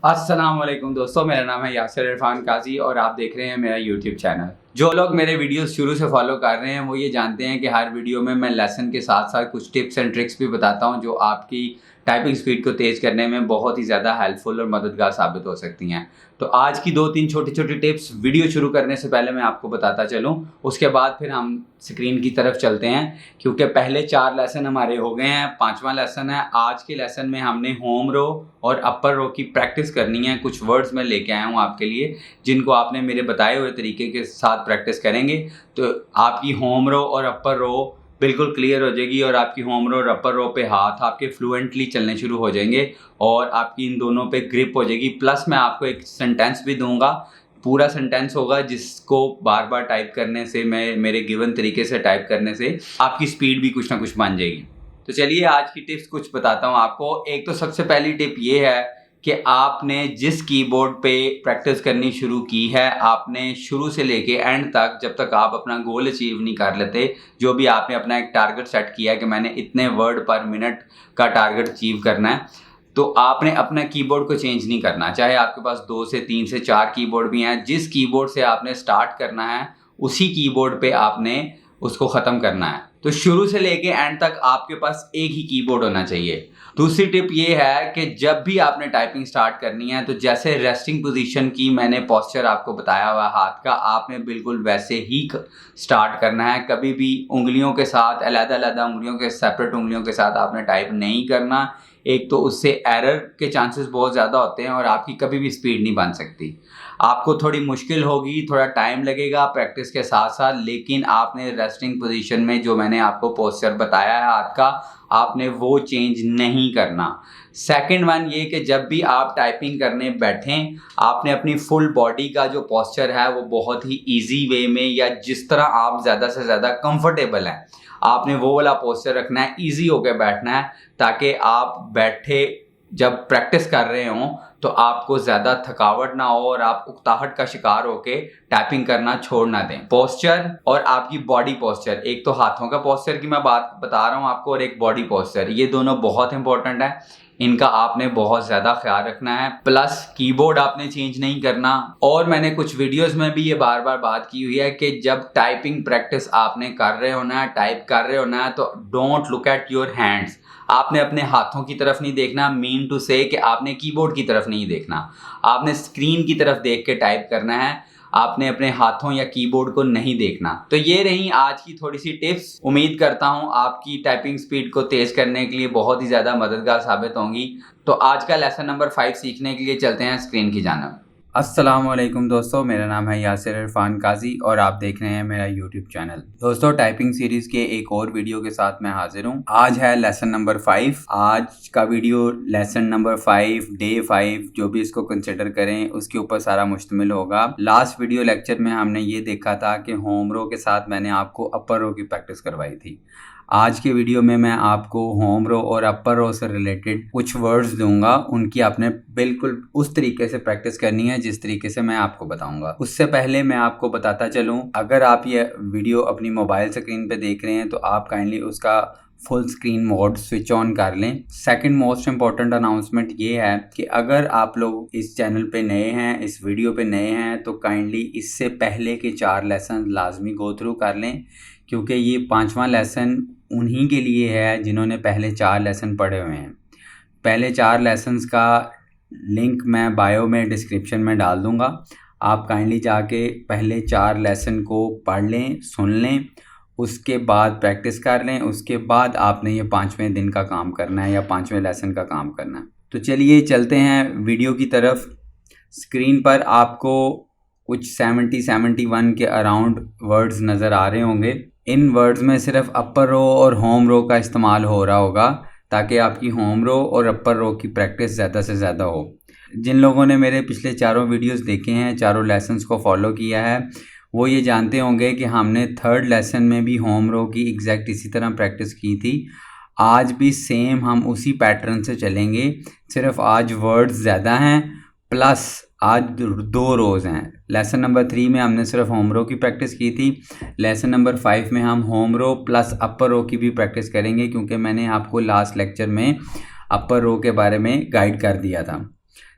अस्सलाम वालेकुम दोस्तों, मेरा नाम है यासिर इरफान काजी और आप देख रहे हैं मेरा यूट्यूब चैनल। जो लोग मेरे वीडियोस शुरू से फॉलो कर रहे हैं वो ये जानते हैं कि हर वीडियो में मैं लेसन के साथ साथ कुछ टिप्स एंड ट्रिक्स भी बताता हूं जो आपकी टाइपिंग स्पीड को तेज़ करने में बहुत ही ज़्यादा हेल्पफुल और मददगार साबित हो सकती हैं। तो आज की 2-3 छोटी-छोटी टिप्स वीडियो शुरू करने से पहले मैं आपको बताता चलूँ, उसके बाद फिर हम स्क्रीन की तरफ चलते हैं क्योंकि पहले 4 लेसन हमारे हो गए हैं, 5वां लेसन है। आज के लेसन में हमने होम रो और अपर रो की प्रैक्टिस करनी है। कुछ वर्ड्स मैं लेके आया हूँ आपके लिए जिनको आपने मेरे बताए हुए तरीके के साथ प्रैक्टिस करेंगे तो आपकी होम रो और अपर रो बिल्कुल क्लियर हो जाएगी और आपकी होम रो और अपर रो पे हाथ आपके फ्लुएंटली चलने शुरू हो जाएंगे और आपकी इन दोनों पे ग्रिप हो जाएगी। प्लस मैं आपको एक सेंटेंस भी दूंगा, पूरा सेंटेंस होगा जिसको बार बार टाइप करने से, मैं मेरे गिवन तरीके से टाइप करने से आपकी स्पीड भी कुछ ना कुछ बन जाएगी। तो चलिए आज की टिप्स कुछ बताता हूँ आपको। एक तो सबसे पहली टिप ये है कि आपने जिस कीबोर्ड पे प्रैक्टिस करनी शुरू की है, आपने शुरू से लेके एंड तक, जब तक आप अपना गोल अचीव नहीं कर लेते, जो भी आपने अपना एक टारगेट सेट किया है कि मैंने इतने वर्ड पर मिनट का टारगेट अचीव करना है, तो आपने अपना कीबोर्ड को चेंज नहीं करना। चाहे आपके पास 2 से 3 से 4 कीबोर्ड भी हैं, जिस कीबोर्ड से आपने स्टार्ट करना है उसी कीबोर्ड पे आपने उसको ख़त्म करना है। तो शुरू से लेके एंड तक आपके पास एक ही कीबोर्ड होना चाहिए। दूसरी टिप ये है कि जब भी आपने टाइपिंग स्टार्ट करनी है तो जैसे रेस्टिंग पोजीशन की मैंने पोस्चर आपको बताया हुआ हाथ का, आपने बिल्कुल वैसे ही स्टार्ट करना है। कभी भी उंगलियों के साथ, अलग-अलग उंगलियों के, सेपरेट उंगलियों के साथ आपने टाइप नहीं करना। एक तो उससे एरर के चांसेस बहुत ज़्यादा होते हैं और आपकी कभी भी स्पीड नहीं बन सकती। आपको थोड़ी मुश्किल होगी, थोड़ा टाइम लगेगा प्रैक्टिस के साथ साथ, लेकिन आपने रेस्टिंग पोजीशन में जो मैंने आपको पोस्चर बताया है हाथ का, आपने वो चेंज नहीं करना। सेकंड वन ये कि जब भी आप टाइपिंग करने बैठें, आपने अपनी फुल बॉडी का जो पोस्चर है वो बहुत ही ईजी वे में, या जिस तरह आप ज़्यादा से ज़्यादा कंफर्टेबल हैं, आपने वो वाला पोस्चर रखना है, ईजी होकर बैठना है, ताकि आप बैठे जब प्रैक्टिस कर रहे हों तो आपको ज़्यादा थकावट ना हो और आप उकताहट का शिकार होके टाइपिंग करना छोड़ ना दें। पोस्चर और आपकी बॉडी पोस्चर, एक तो हाथों का पोस्चर की मैं बात बता रहा हूँ आपको और एक बॉडी पोस्चर, ये दोनों बहुत इंपॉर्टेंट है। इनका आपने बहुत ज़्यादा ख्याल रखना है। प्लस कीबोर्ड आपने चेंज नहीं करना। और मैंने कुछ वीडियोस में भी ये बार बार बात की हुई है कि जब टाइपिंग प्रैक्टिस आपने कर रहे होना है, टाइप कर रहे होना है, तो don't look at your hands. आपने अपने हाथों की तरफ नहीं देखना, मीन टू से कि आपने कीबोर्ड की तरफ नहीं देखना, आपने स्क्रीन की तरफ देख के टाइप करना है। आपने अपने हाथों या कीबोर्ड को नहीं देखना। तो ये रही आज की थोड़ी सी टिप्स। उम्मीद करता हूँ आपकी टाइपिंग स्पीड को तेज़ करने के लिए बहुत ही ज़्यादा मददगार साबित होंगी। तो आज का लेसन नंबर 5 सीखने के लिए चलते हैं स्क्रीन की जानिब। अस्सलाम वालेकुम दोस्तों, मेरा नाम है यासिर इरफान काजी और आप देख रहे हैं मेरा यूट्यूब चैनल। दोस्तों, टाइपिंग सीरीज़ के एक और वीडियो के साथ मैं हाजिर हूँ। आज है लेसन नंबर 5। आज का वीडियो लेसन नंबर 5, डे 5, जो भी इसको कंसिडर करें, उसके ऊपर सारा मुश्तमिल होगा। लास्ट वीडियो लेक्चर में हमने ये देखा था कि होम रो के साथ मैंने आपको अपर रो की प्रैक्टिस करवाई थी। आज के वीडियो में मैं आपको होम रो और अपर रो से रिलेटेड कुछ वर्ड्स दूंगा, उनकी आपने बिल्कुल उस तरीके से प्रैक्टिस करनी है जिस तरीके से मैं आपको बताऊंगा। उससे पहले मैं आपको बताता चलूं, अगर आप ये वीडियो अपनी मोबाइल स्क्रीन पे देख रहे हैं तो आप काइंडली उसका full screen mode switch on कर लें। सेकंड मोस्ट इम्पॉर्टेंट अनाउंसमेंट ये है कि अगर आप लोग इस चैनल पे नए हैं, इस वीडियो पे नए हैं, तो काइंडली इससे पहले के 4 लेसन लाजमी गो थ्रू कर लें, क्योंकि ये 5वां लेसन उन्हीं के लिए है जिन्होंने पहले 4 लेसन पढ़े हुए हैं। पहले 4 लेसन्स का लिंक मैं बायो में, डिस्क्रिप्शन में डाल दूंगा। आप काइंडली जाके पहले 4 लेसन को पढ़ लें, सुन लें, उसके बाद प्रैक्टिस कर लें। उसके बाद आपने ये 5वें दिन का काम करना है या 5वें लेसन का काम करना है। तो चलिए चलते हैं वीडियो की तरफ। स्क्रीन पर आपको कुछ 70-71 के अराउंड वर्ड्स नज़र आ रहे होंगे। इन वर्ड्स में सिर्फ अपर रो और होम रो का इस्तेमाल हो रहा होगा ताकि आपकी होम रो और अपर रो की प्रैक्टिस ज़्यादा से ज़्यादा हो। जिन लोगों ने मेरे पिछले 4 वीडियोस देखे हैं, 4 लेसन्स को फॉलो किया है, वो ये जानते होंगे कि हमने 3rd लेसन में भी होम रो की एग्जैक्ट इसी तरह प्रैक्टिस की थी। आज भी सेम हम उसी पैटर्न से चलेंगे, सिर्फ आज वर्ड्स ज़्यादा हैं, प्लस आज 2 रोज़ हैं। लेसन नंबर 3 में हमने सिर्फ होम रो की प्रैक्टिस की थी। लेसन नंबर 5 में हम होम रो प्लस अपर रो की भी प्रैक्टिस करेंगे, क्योंकि मैंने आपको लास्ट लेक्चर में अपर रो के बारे में गाइड कर दिया था।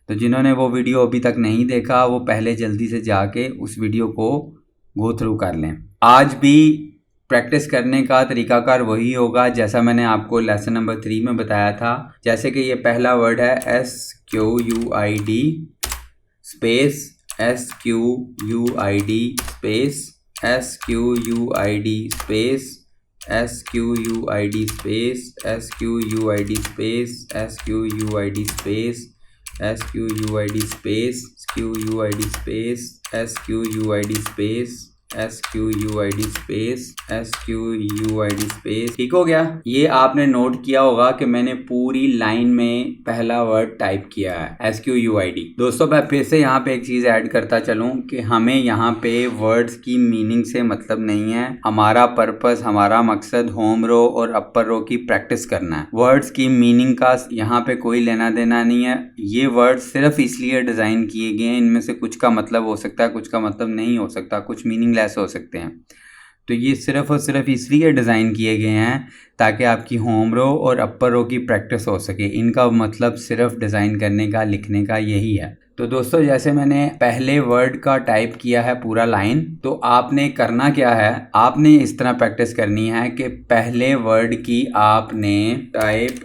तो जिन्होंने वो वीडियो अभी तक नहीं देखा वो पहले जल्दी से जाके उस वीडियो को गो थ्रू कर लें। आज भी प्रैक्टिस करने का तरीकाकार वही होगा जैसा मैंने आपको लेसन नंबर 3 में बताया था। जैसे कि ये पहला वर्ड है SQUID space SQUID space SQUID space SQUID space SQUID space SQUID space SQUID space SQUID space SQUID space SQUID space SQUID space. ठीक हो गया। ये आपने नोट किया होगा कि मैंने पूरी लाइन में पहला वर्ड टाइप किया है SQUID। दोस्तों मैं फिर से यहाँ पे एक चीज़ ऐड करता चलूँ कि हमें यहाँ पे वर्ड्स की मीनिंग से मतलब नहीं है। हमारा पर्पस, हमारा मकसद होम रो और अपर रो की प्रैक्टिस करना है। वर्ड्स की मीनिंग का यहाँ पे कोई लेना देना नहीं है। ये वर्ड सिर्फ इसलिए डिज़ाइन किए गए हैं, इनमें से कुछ का मतलब हो सकता है, कुछ का मतलब नहीं हो सकता, कुछ मीनिंग हो सकते हैं। तो ये सिर्फ और सिर्फ इसलिए डिज़ाइन किए गए हैं ताकि आपकी होम रो और अपर रो की प्रैक्टिस हो सके। इनका मतलब सिर्फ डिज़ाइन करने का, लिखने का यही है। तो दोस्तों जैसे मैंने पहले वर्ड का टाइप किया है पूरा लाइन, तो आपने करना क्या है, आपने इस तरह प्रैक्टिस करनी है कि पहले वर्ड की आपने type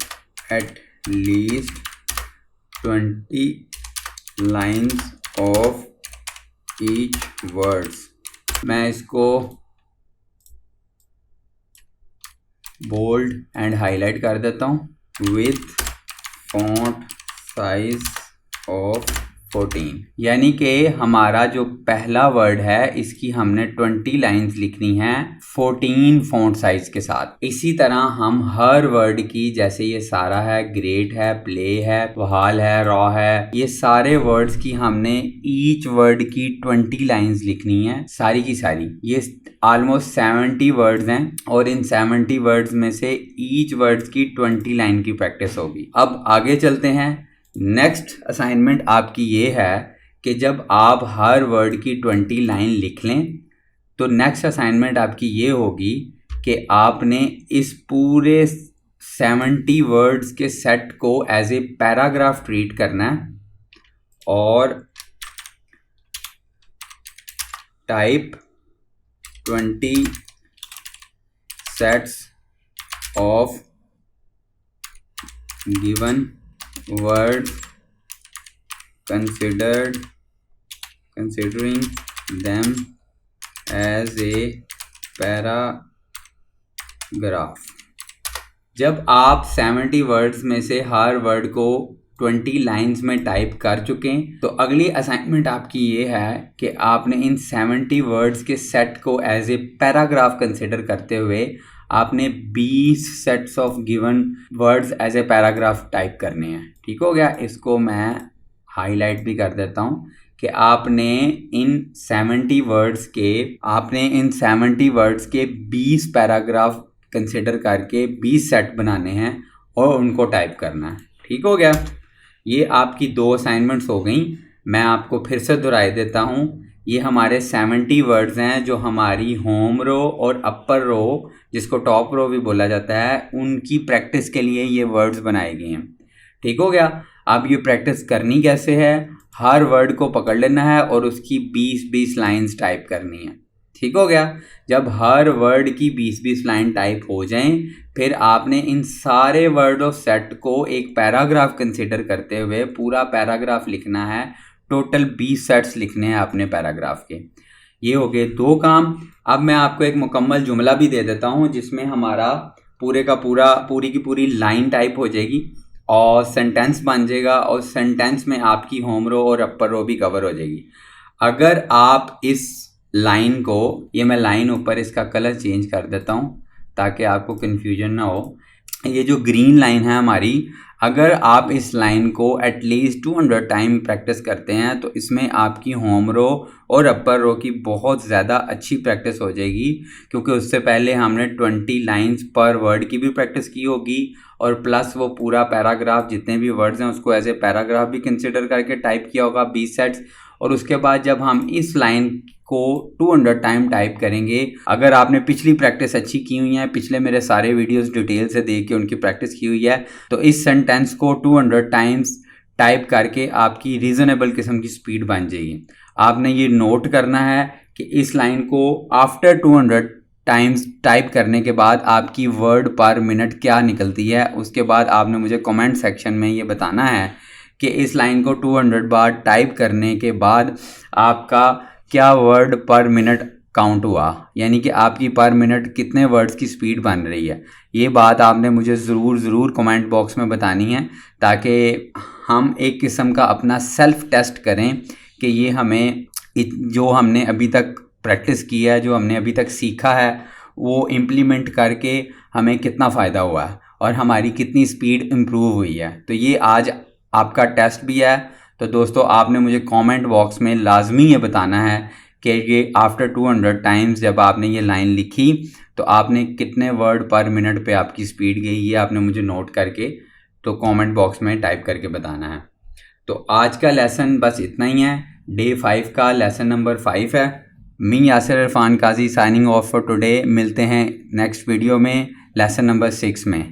at least 20 lines of each words. मैं इसको बोल्ड एंड हाईलाइट कर देता हूँ विथ फॉन्ट साइज ऑफ 14। यानी कि हमारा जो पहला वर्ड है इसकी हमने 20 लाइंस लिखनी है 14 फॉन्ट साइज के साथ। इसी तरह हम हर वर्ड की, जैसे ये सारा है, ग्रेट है, प्ले है, बहाल है, रॉ है, ये सारे वर्ड्स की हमने ईच वर्ड की 20 लाइंस लिखनी है, सारी की सारी। ये ऑलमोस्ट 70 वर्ड्स हैं और इन 70 वर्ड्स में से ईच वर्ड्स की 20 लाइन की प्रैक्टिस होगी। अब आगे चलते हैं। नेक्स्ट असाइनमेंट आपकी ये है कि जब आप हर वर्ड की 20 लाइन लिख लें तो नेक्स्ट असाइनमेंट आपकी ये होगी कि आपने इस पूरे 70 वर्ड्स के सेट को एज ए पैराग्राफ ट्रीट करना है और type 20 sets of given words considering them as a paragraph। जब आप 70 वर्ड्स में से हर वर्ड को 20 लाइंस में टाइप कर चुके हैं तो अगली असाइनमेंट आपकी ये है कि आपने इन 70 वर्ड्स के सेट को एज ए पैराग्राफ कंसिडर करते हुए आपने 20 sets of given words as a paragraph type करने हैं। ठीक हो गया। इसको मैं हाईलाइट भी कर देता हूँ कि आपने इन 70 वर्ड्स के 20 पैराग्राफ कंसिडर करके 20 सेट बनाने हैं और उनको टाइप करना है। ठीक हो गया। ये आपकी 2 असाइनमेंट्स हो गई। मैं आपको फिर से दोहराई देता हूँ। ये हमारे 70 वर्ड्स हैं जो हमारी होम रो और अपर रो, जिसको टॉप रो भी बोला जाता है, उनकी प्रैक्टिस के लिए ये वर्ड्स बनाए गए हैं। ठीक हो गया। अब ये प्रैक्टिस करनी कैसे है, हर वर्ड को पकड़ लेना है और उसकी 20-20 लाइंस टाइप करनी है। ठीक हो गया। जब हर वर्ड की 20-20 लाइन टाइप हो जाएं फिर आपने इन सारे वर्ड ऑफ सेट को एक पैराग्राफ कंसिडर करते हुए पूरा पैराग्राफ लिखना है। टोटल 20 सेट्स लिखने हैं अपने पैराग्राफ के। ये हो गए 2 काम। अब मैं आपको एक मुकम्मल जुमला भी दे देता हूँ जिसमें हमारा पूरी की पूरी लाइन टाइप हो जाएगी और सेंटेंस बन जाएगा और सेंटेंस में आपकी होम रो और अपर रो भी कवर हो जाएगी। अगर आप इस लाइन को, ये मैं लाइन ऊपर इसका कलर चेंज कर देता हूँ ताकि आपको कन्फ्यूजन ना हो। ये जो ग्रीन लाइन है हमारी, अगर आप इस लाइन को एटलीस्ट 200 टाइम प्रैक्टिस करते हैं तो इसमें आपकी होम रो और अपर रो की बहुत ज़्यादा अच्छी प्रैक्टिस हो जाएगी, क्योंकि उससे पहले हमने 20 लाइंस पर वर्ड की भी प्रैक्टिस की होगी और प्लस वो पूरा पैराग्राफ, जितने भी वर्ड्स हैं उसको एज ए पैराग्राफ भी कंसिडर करके टाइप किया होगा 20 सेट्स। और उसके बाद जब हम इस लाइन को 200 टाइम टाइप करेंगे, अगर आपने पिछली प्रैक्टिस अच्छी की हुई है, पिछले मेरे सारे वीडियोस डिटेल से देख के उनकी प्रैक्टिस की हुई है, तो इस सेंटेंस को 200 टाइम्स टाइप करके आपकी रीज़नेबल किस्म की स्पीड बन जाएगी। आपने ये नोट करना है कि इस लाइन को आफ्टर 200 टाइम्स टाइप करने के बाद आपकी वर्ड पर मिनट क्या निकलती है। उसके बाद आपने मुझे कमेंट सेक्शन में ये बताना है कि इस लाइन को 200 बार टाइप करने के बाद आपका क्या वर्ड पर मिनट काउंट हुआ, यानी कि आपकी पर मिनट कितने वर्ड्स की स्पीड बन रही है। ये बात आपने मुझे ज़रूर कमेंट बॉक्स में बतानी है, ताकि हम एक किस्म का अपना सेल्फ टेस्ट करें कि ये हमें जो हमने अभी तक प्रैक्टिस की है, जो हमने अभी तक सीखा है, वो इम्प्लीमेंट करके हमें कितना फ़ायदा हुआ है और हमारी कितनी स्पीड इम्प्रूव हुई है। तो ये आज आपका टेस्ट भी है। तो दोस्तों, आपने मुझे कमेंट बॉक्स में लाजमी ये बताना है कि ये आफ्टर 200 टाइम्स जब आपने ये लाइन लिखी तो आपने कितने वर्ड पर मिनट पे आपकी स्पीड गई, ये आपने मुझे नोट करके तो कमेंट बॉक्स में टाइप करके बताना है। तो आज का लेसन बस इतना ही है। डे 5 का लेसन नंबर 5 है। मी यासिर इरफान काजी साइनिंग ऑफ फॉर टुडे। मिलते हैं नेक्स्ट वीडियो में लेसन नंबर 6 में।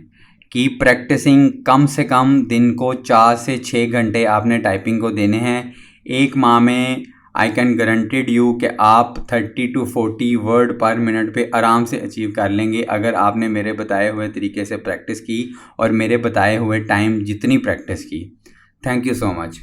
Keep practising. कम से कम दिन को 4 से 6 घंटे आपने टाइपिंग को देने हैं। एक माह में आई कैन गारंटेड यू कि आप 30 to 40 वर्ड पर मिनट पे आराम से अचीव कर लेंगे, अगर आपने मेरे बताए हुए तरीके से प्रैक्टिस की और मेरे बताए हुए टाइम जितनी प्रैक्टिस की। Thank you so much.